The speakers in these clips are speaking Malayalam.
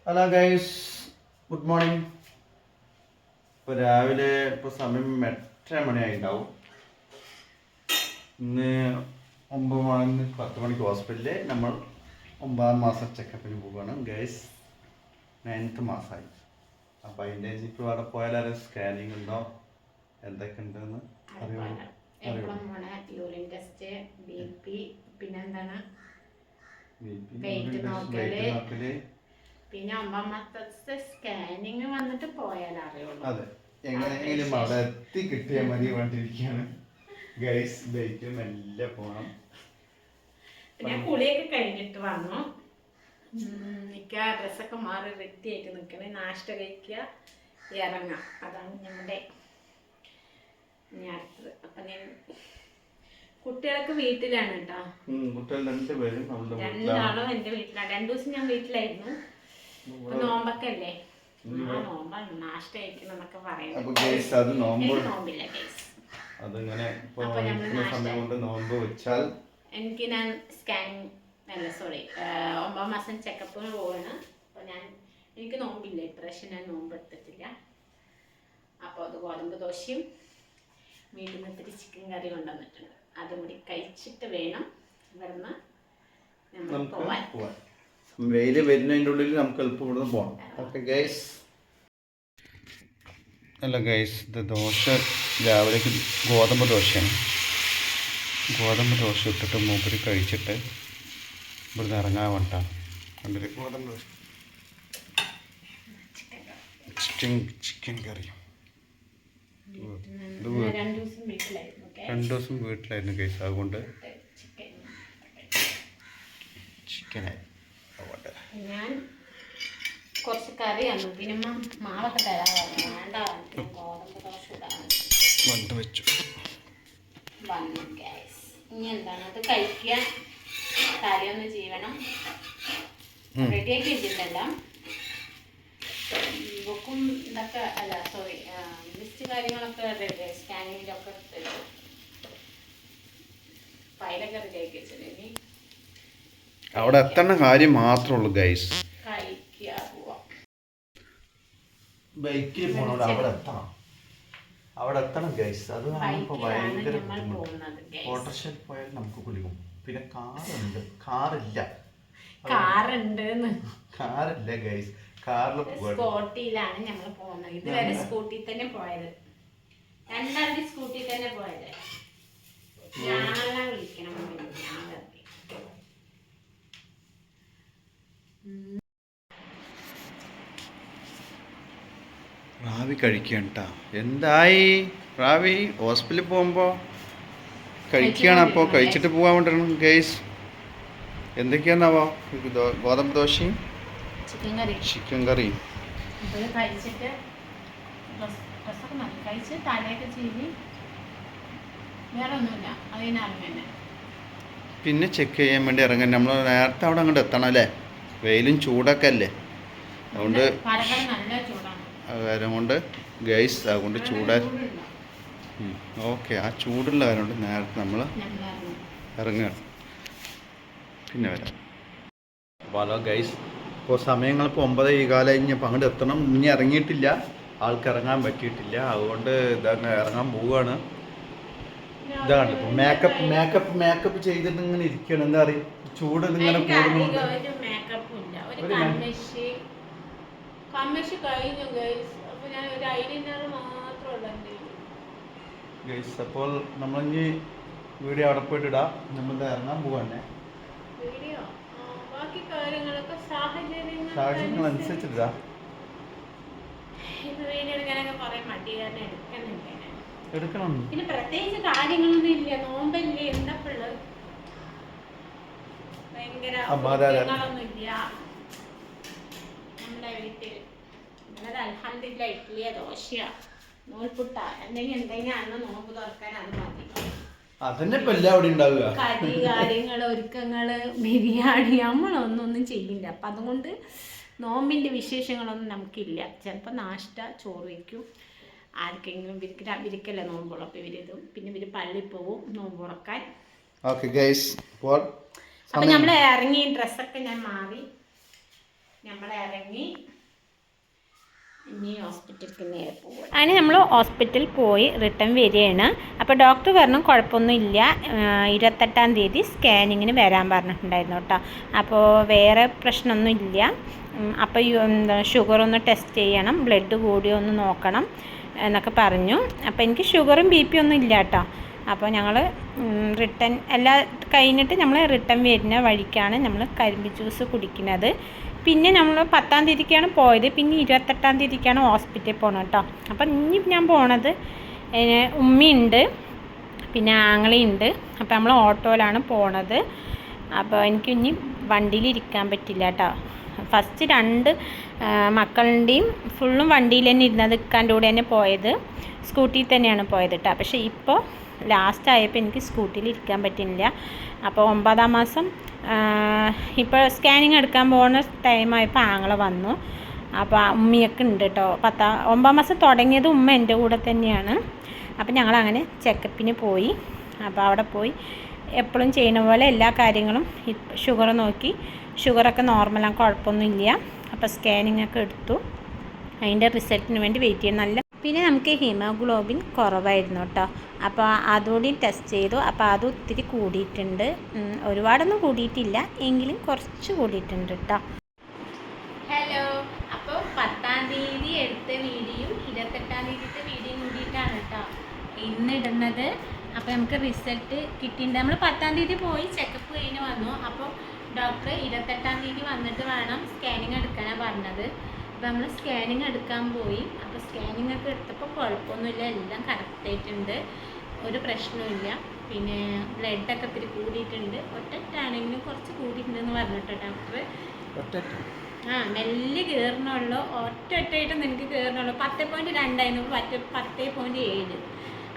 Hello guys, good morning. ഇപ്പോൾ രാവിലെ സമയം 8:30 ഇന്ന് 9 മണി 10 മണിക്ക് ഹോസ്പിറ്റലിൽ നമ്മൾ 9ാം മാസം ചെക്കപ്പിന് പോവുകയാണ് ഗൈസ്. 9th മാസമായി. അപ്പോൾ അതിൻ്റെ ഇപ്പോൾ അവിടെ പോയാൽ ആരും സ്കാനിങ് ഉണ്ടോ എന്തൊക്കെ ഉണ്ടെന്ന് യൂറിൻ ടെസ്റ്റ്, പിന്നെന്താണ് പിന്നെ 9ാം മാസത്തെ സ്കാനിങ് വന്നിട്ട് പോയാൽ അറിയുള്ളൂ. അതെ, എങ്ങനെയെങ്കിലും അവിടെ എത്തി കിട്ടിയാൽ മതി വേണ്ടിയിരിക്കുകയാണ് ഗൈസ്. ബൈക്കിൽ മെല്ലെ പോകണം. പിന്നെ കുളിയൊക്കെ കഴിഞ്ഞിട്ട് വന്നു. നിൽക്കുക, ഡ്രസ്സൊക്കെ മാറി റെഡി ആയിട്ട് നിൽക്കണേ, നാഷ്ട കഴിക്കുക, ഇറങ്ങാം. അതാണ് നമ്മുടെ അടുത്തത്. അപ്പം ഞാൻ കുട്ടികളൊക്കെ വീട്ടിലാണ് കേട്ടോ. കുട്ടികൾ രണ്ടാളും എൻ്റെ വീട്ടിലാണ്. 2 ദിവസം ഞാൻ വീട്ടിലായിരുന്നു. നോമ്പൊക്കെ അല്ലേ, നോമ്പാണ്, നാഷ്ട കഴിക്കണം എന്നൊക്കെ പറയുന്നത്. നോമ്പില്ല ഗൈസ്. എനിക്ക് ഞാൻ സ്കാനിങ് 9ാം മാസം ചെക്കപ്പിന് പോവാണ്. അപ്പോൾ എനിക്ക് നോമ്പില്ല, ഇപ്രാവശ്യം ഞാൻ നോമ്പ് എടുത്തിട്ടില്ല. അപ്പോൾ അത് ഗോതമ്പ് ദോശയും വീട്ടിൽ നിന്ന് ഇത്തിരി ചിക്കൻ കറി കൊണ്ടുവന്നിട്ടുണ്ട്. അതും കൂടി കഴിച്ചിട്ട് വേണം ഇവിടുന്ന് നമ്മൾ പോവാൻ. വെയില് വരുന്നതിൻ്റെ ഉള്ളിൽ നമുക്ക് എളുപ്പം ഇവിടുന്ന് പോകണം. Okay guys. അല്ല ഗൈസ്, ഇത് ദോശ രാവിലേക്ക് ഗോതമ്പ് ദോശയാണ്. ഗോതമ്പ് ദോശ ഇട്ടിട്ട് മൂപ്പര് കഴിച്ചിട്ട് ഇവിടുന്ന് ഇറങ്ങാൻ വേണ്ട. കണ്ടിട്ട് ഗോതമ്പ് ദോശ, ചിക്കൻ കറി. 2 ദിവസം വീട്ടിലായിരുന്നു ഗൈസ്. അതുകൊണ്ട് ചിക്കനായി. ഞാൻ കുറച്ച് കറി തന്നു, പിന്നെ മാവൊക്കെ തരാറുണ്ട്. വേണ്ട, ഗോതമ്പ് ദോശ ഇടാൻ വെച്ചു വന്നു ഗൈസ്. ഇനി എന്താണ് അത് കഴിക്കുക, തലയൊന്ന് ചെയ്യണം. റെഡിയാക്കി വെച്ചിട്ടല്ല, ബുക്കും ഇതൊക്കെ അല്ല, സോറി, ലിസ്റ്റ് കാര്യങ്ങളൊക്കെ റെഡി, സ്കാനിങ്ങിലൊക്കെ ഫയലൊക്കെ റെഡിയാക്കി വെച്ചത്. ഇനി അവിടെ എത്തണ കാര്യം മാത്രമേ ഉള്ളൂ ഗൈസ്. കഴിക്കുക, പോവാം. ബൈക്കിൽ പോകണോട് അവിടെ എത്തണം ഗൈസ്. അത് ഇപ്പോൾ ഭയങ്കര ഓട്ടോറിക്ഷയിൽ പോയാൽ നമുക്ക് കുലുങ്ങും. പിന്നെ കാറില്ല ഗൈസ്. കാറിൽ സ്കൂട്ടിയിലാണ് ഞങ്ങൾ പോകുന്നത്. ഇതുവരെ സ്കൂട്ടി തന്നെ പോയത്, 2 സ്കൂട്ടി തന്നെ പോയത്. ഞാനെല്ലാം വിളിക്കണം. റാവി കഴിക്കണ്ട. എന്തായി റാവി? ഹോസ്പിറ്റലിൽ പോകുമ്പോൾ കഴിക്കുകയാണ്. അപ്പോൾ കഴിച്ചിട്ട് പോകാൻ വേണ്ടിയാണ് ഗൈസ്. എന്തൊക്കെയാന്നാവോ? ഗോതമ്പ് ദോശയും ചിക്കൻ കറിയും. പിന്നെ ചെക്ക് ചെയ്യാൻ വേണ്ടി ഇറങ്ങാൻ നമ്മൾ നേരത്തെ അവിടെ അങ്ങോട്ട് എത്തണം അല്ലേ? വെയിലും ചൂടൊക്കെ അല്ലേ, അതുകൊണ്ട് കാര്യം കൊണ്ട് ഗൈസ്, അതുകൊണ്ട് ഓക്കെ, ആ ചൂടുള്ള കാര്യം കൊണ്ട് നേരത്തെ നമ്മൾ ഇറങ്ങുകയാണ്. പിന്നെ വരാം. അപ്പോൾ ഹലോ ഗൈസ്, ഇപ്പോൾ സമയങ്ങളിപ്പോൾ 9:15 കഴിഞ്ഞപ്പോൾ അങ്ങോട്ട് എത്തണം. ഇനി ഇറങ്ങിയിട്ടില്ല, ആൾക്ക് ഇറങ്ങാൻ പറ്റിയിട്ടില്ല. അതുകൊണ്ട് ഇതാണ് ഇറങ്ങാൻ പോവുകയാണ്. ഇതാണ് ഇപ്പോൾ മേക്കപ്പ് ചെയ്തിട്ട് ഇങ്ങനെ ഇരിക്കുകയാണ്. എന്താ പറയുക, ചൂട് ഇങ്ങനെ കൂടുന്നുണ്ട്. ഗൈസ്, അപ്പോൾ നമ്മളിനി വീഡിയോ അവിടെ പോയിട്ട് ഇടാം. നമ്മളിത് ഇറങ്ങാൻ പോവാന്നെ. സാഹചര്യങ്ങൾ അനുസരിച്ചിട്ടാ എടുക്കണം. പിന്നെ പ്രത്യേകിച്ച് കാര്യങ്ങളൊന്നും ഇല്ല, നോമ്പല്ലേ, എന്തപ്പുള്ള ഭയങ്കര ഒന്നും ഇല്ല നമ്മുടെ വീട്ടിൽ. അൽഹംദുലില്ലാ, ഇഡ്ഡലിയോ ദോശയോ നൂൽപുട്ട എന്തെങ്കിലും അന്ന് നോമ്പ് തുറക്കാൻ അത് മതി. അതന്നെ ഇപ്പൊ എല്ലാം അവിടെ ഉണ്ടാവുക. കടി കാര്യങ്ങള്, ഒരുക്കങ്ങള്, ബിരിയാണി, നമ്മളൊന്നും ചെയ്യില്ല. അപ്പം അതുകൊണ്ട് നോമ്പിൻ്റെ വിശേഷങ്ങളൊന്നും നമുക്കില്ല. ചിലപ്പോൾ നാഷ്ട ചോറ് വയ്ക്കും, ആർക്കെങ്കിലും വിരിക്കല്ലേ നോമ്പുള്ളൂ. അപ്പോൾ ഇവരിതും, പിന്നെ ഇവർ പള്ളിയിൽ പോവും നോമ്പ് തുറക്കാൻ. അപ്പം നമ്മൾ ഇറങ്ങി ഡ്രസ്സൊക്കെ ഞാൻ മാറി നമ്മൾ ഇറങ്ങി ഇനി ഹോസ്പിറ്റലിലേക്ക് നേരെ പോകും. അതിന് നമ്മൾ ഹോസ്പിറ്റലിൽ പോയി റിട്ടേൺ വരികയാണ്. അപ്പോൾ ഡോക്ടർ പറഞ്ഞു കുഴപ്പമൊന്നുമില്ല, 28-ാം തീയതി സ്കാനിങ്ങിന് വരാൻ പറഞ്ഞിട്ടുണ്ടായിരുന്നു കേട്ടോ. അപ്പോൾ വേറെ പ്രശ്നമൊന്നും ഇല്ല. അപ്പോൾ എന്താ ഷുഗറൊന്ന് ടെസ്റ്റ് ചെയ്യണം, ബ്ലഡ് കൂടി ഒന്ന് നോക്കണം എന്നൊക്കെ പറഞ്ഞു. അപ്പോൾ എനിക്ക് ഷുഗറും BP ഒന്നും ഇല്ല കേട്ടോ. അപ്പോൾ ഞങ്ങൾ റിട്ടേൺ എല്ലാം കഴിഞ്ഞിട്ട് നമ്മൾ റിട്ടേൺ വരുന്ന വഴിക്കാണ് നമ്മൾ കരിമ്പ് ജ്യൂസ് കുടിക്കുന്നത്. പിന്നെ നമ്മൾ 10-ാം തീയതിക്കാണ് പോയത്, പിന്നെ 28-ാം തീയതിക്കാണ് ഹോസ്പിറ്റലിൽ പോകണം കേട്ടോ. അപ്പം ഇനി ഞാൻ പോണത് ഉമ്മയുണ്ട്, പിന്നെ ആങ്ങളയുണ്ട്. അപ്പോൾ നമ്മൾ ഓട്ടോയിലാണ് പോണത്. അപ്പോൾ എനിക്ക് ഇനി വണ്ടിയിലിരിക്കാൻ പറ്റില്ല കേട്ടോ. ഫസ്റ്റ് 2 മക്കളുടെയും ഫുള്ളും വണ്ടിയിൽ തന്നെ ഇരുന്നത്, ഇക്കാൻ്റെ കൂടെ തന്നെ പോയത്, സ്കൂട്ടിയിൽ തന്നെയാണ് പോയത് കേട്ടോ. പക്ഷേ ഇപ്പോൾ ലാസ്റ്റ് ആയപ്പോൾ എനിക്ക് സ്കൂട്ടിയിൽ ഇരിക്കാൻ പറ്റുന്നില്ല. അപ്പോൾ 9-ാം മാസം ഇപ്പോൾ സ്കാനിങ് എടുക്കാൻ പോകുന്ന ടൈമായപ്പോൾ ആങ്ങളെ വന്നു. അപ്പോൾ ഉമ്മയൊക്കെ ഉണ്ട് കേട്ടോ. 9-ാം മാസം തുടങ്ങിയത് ഉമ്മ എൻ്റെ കൂടെ തന്നെയാണ്. അപ്പോൾ ഞങ്ങളങ്ങനെ ചെക്കപ്പിന് പോയി. അപ്പോൾ അവിടെ പോയി എപ്പോഴും ചെയ്യുന്ന പോലെ എല്ലാ കാര്യങ്ങളും ഷുഗർ നോക്കി, ഷുഗറൊക്കെ നോർമലാണ്, കുഴപ്പമൊന്നുമില്ല. അപ്പോൾ സ്കാനിങ് ഒക്കെ എടുത്തു. അതിൻ്റെ റിസൾട്ടിന് വേണ്ടി വെയിറ്റ് ചെയ്യണം. നല്ല പിന്നെ നമുക്ക് ഹീമോഗ്ലോബിൻ കുറവായിരുന്നു കേട്ടോ. അപ്പോൾ അതുകൂടി ടെസ്റ്റ് ചെയ്തു. അപ്പോൾ അത് ഒത്തിരി കൂടിയിട്ടുണ്ട്, ഒരുപാടൊന്നും കൂടിയിട്ടില്ല, എങ്കിലും കുറച്ച് കൂടിയിട്ടുണ്ട് കേട്ടോ. ഹലോ, അപ്പോൾ 10-ാം തീയതി എടുത്ത വീഡിയോ 28-ാം തീയതിത്തെ വീഡിയോ കൂടിയിട്ടാണ് കേട്ടോ ഇന്നിടുന്നത്. അപ്പോൾ നമുക്ക് റിസൾട്ട് കിട്ടിയിട്ടുണ്ട്. നമ്മൾ 10-ാം തീയതി പോയി ചെക്കപ്പ് കഴിഞ്ഞ് വന്നു. അപ്പോൾ ഡോക്ടർ 28-ാം തീയതി വന്നിട്ട് വേണം സ്കാനിങ് എടുക്കാനാണ് പറഞ്ഞത്. അപ്പോൾ നമ്മൾ സ്കാനിങ് എടുക്കാൻ പോയി. അപ്പോൾ സ്കാനിങ് ഒക്കെ എടുത്തപ്പോൾ കുഴപ്പമൊന്നുമില്ല, എല്ലാം കറക്റ്റായിട്ടുണ്ട്, ഒരു പ്രശ്നവുമില്ല. പിന്നെ ബ്ലഡൊക്കെ ഇത്തിരി കൂടിയിട്ടുണ്ട്, ഒറ്ററ്റാണെങ്കിലും കുറച്ച് കൂടിയിട്ടുണ്ടെന്ന് പറഞ്ഞിട്ടോ ഡോക്ടർ. മെല്ലെ കയറണുള്ളൂ, ഒറ്റയായിട്ട് നിനക്ക് കയറണുള്ളൂ. 10.2 മറ്റേ 10.7.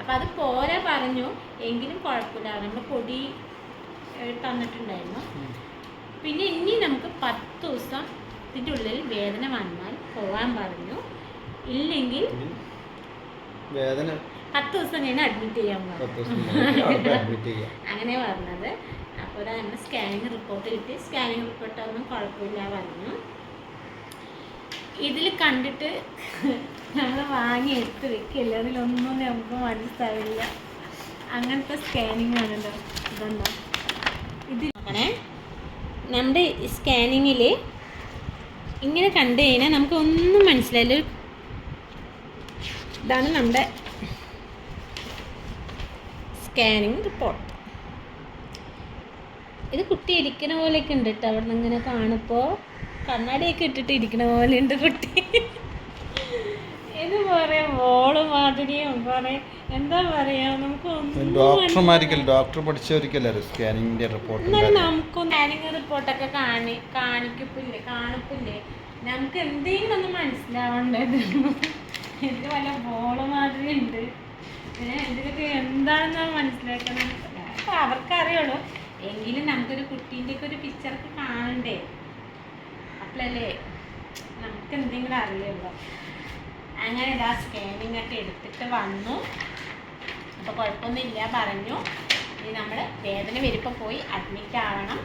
അപ്പോൾ അത് പോരാ പറഞ്ഞു, എങ്കിലും കുഴപ്പമില്ല. നമ്മൾ പൊടി തന്നിട്ടുണ്ടായിരുന്നു. പിന്നെ ഇനി നമുക്ക് 10 ദിവസം ഇതിൻ്റെ ഉള്ളിൽ വേദന വന്നാൽ പോകാൻ പറഞ്ഞു, ഇല്ലെങ്കിൽ 10 ദിവസം കഴിഞ്ഞ് അഡ്മിറ്റ് ചെയ്യാൻ പറഞ്ഞു. അങ്ങനെ പറഞ്ഞത്. അപ്പോൾ നമ്മൾ സ്കാനിങ് റിപ്പോർട്ട് കിട്ടി. സ്കാനിങ് റിപ്പോർട്ടൊന്നും കുഴപ്പമില്ല പറഞ്ഞു. ഇതിൽ കണ്ടിട്ട് നമ്മൾ വാങ്ങി എടുത്ത് വെക്കില്ല, അതിലൊന്നും നമുക്ക് മനസ്സിലാവില്ല. അങ്ങനത്തെ സ്കാനിങ് ആണല്ലോ. ഇതുണ്ടോ, ഇത് അങ്ങനെ നമ്മുടെ സ്കാനിങ്ങിൽ ഇങ്ങനെ കണ്ടു കഴിഞ്ഞാൽ നമുക്ക് ഒന്നും മനസ്സിലായില്ല. ഇതാണ് നമ്മുടെ സ്കാനിങ് റിപ്പോർട്ട്. ഇത് കുട്ടി ഇരിക്കണ പോലെയൊക്കെ ഉണ്ട് കേട്ടോ. അവിടെ നിന്ന് ഇങ്ങനെ കാണുമ്പോൾ കണ്ണാടിയൊക്കെ ഇട്ടിട്ട് ഇരിക്കണ പോലെ ഉണ്ട് കുട്ടി. ഇത് പറയാം മോള് മാതിരിയും പറയാം, എന്താ പറയാ, ഡോക്ടർ പഠിച്ചവർക്കല്ലേ സ്കാനിങ്ങിന്റെ റിപ്പോർട്ട്. നമുക്ക് സ്കാനിങ് റിപ്പോർട്ടൊക്കെ കാണിപ്പില്ലേ, നമുക്ക് എന്തെങ്കിലും ഒന്ന് മനസ്സിലാവേണ്ടത്. ഇത് വല്ല മോള് മാതിരി ഉണ്ട്, ഇതിലൊക്കെ എന്താണെന്ന് മനസ്സിലാക്കണം. അപ്പോൾ അവർക്കറിയുള്ളൂ, എങ്കിലും നമുക്കൊരു കുട്ടീൻ്റെയൊക്കെ ഒരു പിക്ചറൊക്കെ കാണണ്ടേ, അപ്പോഴല്ലേ നമുക്ക് എന്തെങ്കിലും അറിയുള്ളൂ. അങ്ങനെ ഇതാ സ്കാനിങ് ഒക്കെ എടുത്തിട്ട് വന്നു. അപ്പോൾ കുഴപ്പമൊന്നുമില്ല പറഞ്ഞു. ഇനി നമ്മൾ വേദന വരുമ്പോൾ പോയി അഡ്മിറ്റ് ആവണം,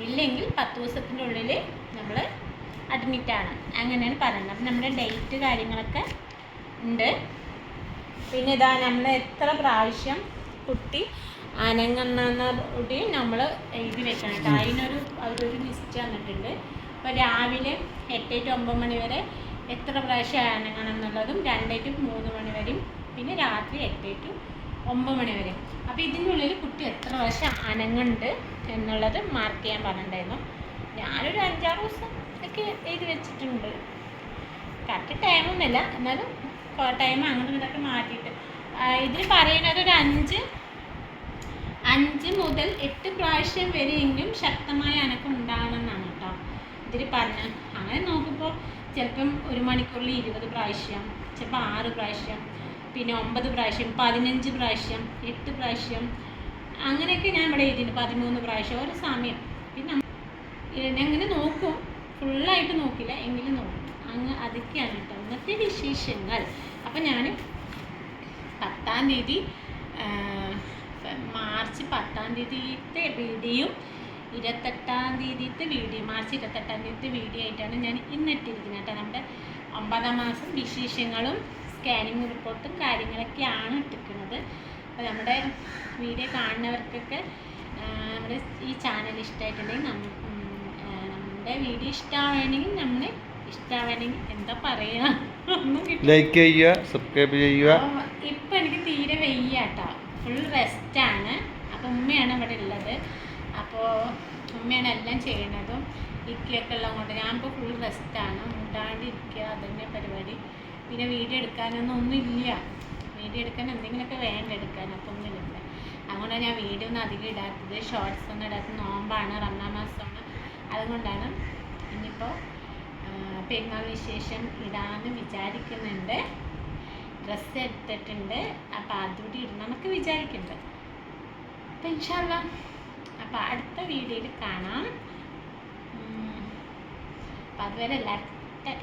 ഇല്ലെങ്കിൽ 10 ദിവസത്തിൻ്റെ ഉള്ളിൽ നമ്മൾ അഡ്മിറ്റ് ആണ്, അങ്ങനെയാണ് പറയുന്നത്. അപ്പം നമ്മുടെ ഡേറ്റ് കാര്യങ്ങളൊക്കെ ഉണ്ട്. പിന്നെ ഇതാ നമ്മൾ എത്ര പ്രാവശ്യം കുട്ടി അനങ്ങുന്നതോടെ നമ്മൾ എഴുതി വെക്കണം കേട്ടോ. അവരൊരു ലിസ്റ്റ് തന്നിട്ടുണ്ട്. അപ്പോൾ രാവിലെ 8 to 9 മണി വരെ എത്ര പ്രാവശ്യം അനങ്ങണം എന്നുള്ളതും, 2 to 3 മണി വരെയും, പിന്നെ രാത്രി 8 to 9 മണി വരെ. അപ്പോൾ ഇതിൻ്റെ ഉള്ളിൽ കുട്ടി എത്ര പ്രാവശ്യം അനങ്ങുന്നുണ്ട് എന്നുള്ളത് മാർക്ക് ചെയ്യാൻ പറഞ്ഞിട്ടുണ്ടായിരുന്നു. ഞാനൊരു 5-6 ദിവസം ഒക്കെ എഴുതി വെച്ചിട്ടുണ്ട്. കറക്റ്റ് ടൈമൊന്നുമില്ല, എന്നാലും ടൈം അങ്ങോട്ടും ഇങ്ങോട്ടൊക്കെ മാറ്റിയിട്ട്. ഇതിൽ പറയുന്നത് ഒരു 5 മുതൽ 8 പ്രാവശ്യം വരെയെങ്കിലും ശക്തമായ അനക്കം ഉണ്ടാകണമെന്നാണ് കേട്ടോ ഇതിൽ പറഞ്ഞത്. അങ്ങനെ നോക്കുമ്പോൾ ചിലപ്പം 1 മണിക്കൂറിൽ 20 പ്രാവശ്യം, ചിലപ്പോൾ 6 പ്രാവശ്യം, പിന്നെ 9 പ്രാവശ്യം, 15 പ്രാവശ്യം, 8 പ്രാവശ്യം, അങ്ങനെയൊക്കെ ഞാൻ ഇവിടെ എഴുതിയിട്ടുണ്ട്. 13 പ്രാവശ്യം ഒരു സമയം. പിന്നെ ഞാൻ ഇങ്ങനെ നോക്കും, ഫുള്ളായിട്ട് നോക്കില്ല, എങ്കിലും നോക്കും. അതൊക്കെയാണ് കേട്ടോ ഇന്നത്തെ വിശേഷങ്ങൾ. അപ്പം ഞാൻ 10-ാം തീയതി മാർച്ച് 10-ാം തീയതിത്തെ വീഡിയോ 28-ാം തീയതിത്തെ വീഡിയോ, മാർച്ച് 28-ാം തീയതിത്തെ വീഡിയോ ആയിട്ടാണ് ഞാൻ ഇന്നിട്ടിരിക്കുന്നത് കേട്ടോ. നമ്മുടെ 9-ാം മാസം വിശേഷങ്ങളും സ്കാനിങ് റിപ്പോർട്ടും കാര്യങ്ങളൊക്കെയാണ് ഇട്ടിരിക്കുന്നത്. അപ്പോൾ നമ്മുടെ വീഡിയോ കാണുന്നവർക്കൊക്കെ നമ്മുടെ ഈ ചാനൽ ഇഷ്ടമായിട്ടുണ്ടെങ്കിൽ നമ്മുടെ വീഡിയോ ഇഷ്ടമാവണമെങ്കിൽ എന്താ പറയുക, ലൈക്ക് ചെയ്യുക, സബ്സ്ക്രൈബ് ചെയ്യുക. ഇപ്പം എനിക്ക് തീരെ വയ്യ കേട്ടോ, ഫുൾ റെസ്റ്റാണ്. അപ്പോൾ ഉമ്മയാണ് ഇവിടെ ഉള്ളത്. അപ്പോൾ ഉമ്മയാണ് എല്ലാം ചെയ്യണതും ഇക്കൊക്കെ ഉള്ളത് കൊണ്ട് ഞാനിപ്പോൾ ഫുൾ റെസ്റ്റാണ്. മുണ്ടാണ്ടിരിക്കുക, അതന്നെ പരിപാടി. പിന്നെ വീഡിയോ ഒന്നുമില്ല. വീഡിയോ എടുക്കാൻ എന്തെങ്കിലുമൊക്കെ വേണ്ട എടുക്കാൻ, അപ്പോൾ ഒന്നുമില്ല. അതുകൊണ്ടാണ് ഞാൻ വീഡിയോ ഒന്നും അധികം ഇടാത്തത്, ഷോർട്സ് ഒന്നും ഇടാത്തത്. നോമ്പാണ്, റമദാൻ മാസമാണ്. അതുകൊണ്ടാണ് ഇനിയിപ്പോൾ പെരുന്നാൾ വിശേഷം ഇടാമെന്ന് വിചാരിക്കുന്നുണ്ട്. ഡ്രസ്സ് എടുത്തിട്ടുണ്ട്, അപ്പോൾ അതുകൂടി ഇടണമെന്നൊക്കെ വിചാരിക്കുന്നുണ്ട്. അപ്പം ഇൻഷാ അല്ലാഹ് അപ്പോൾ അടുത്ത വീഡിയോയിൽ കാണാം. അപ്പം അതുവരെ എല്ലാവർക്കും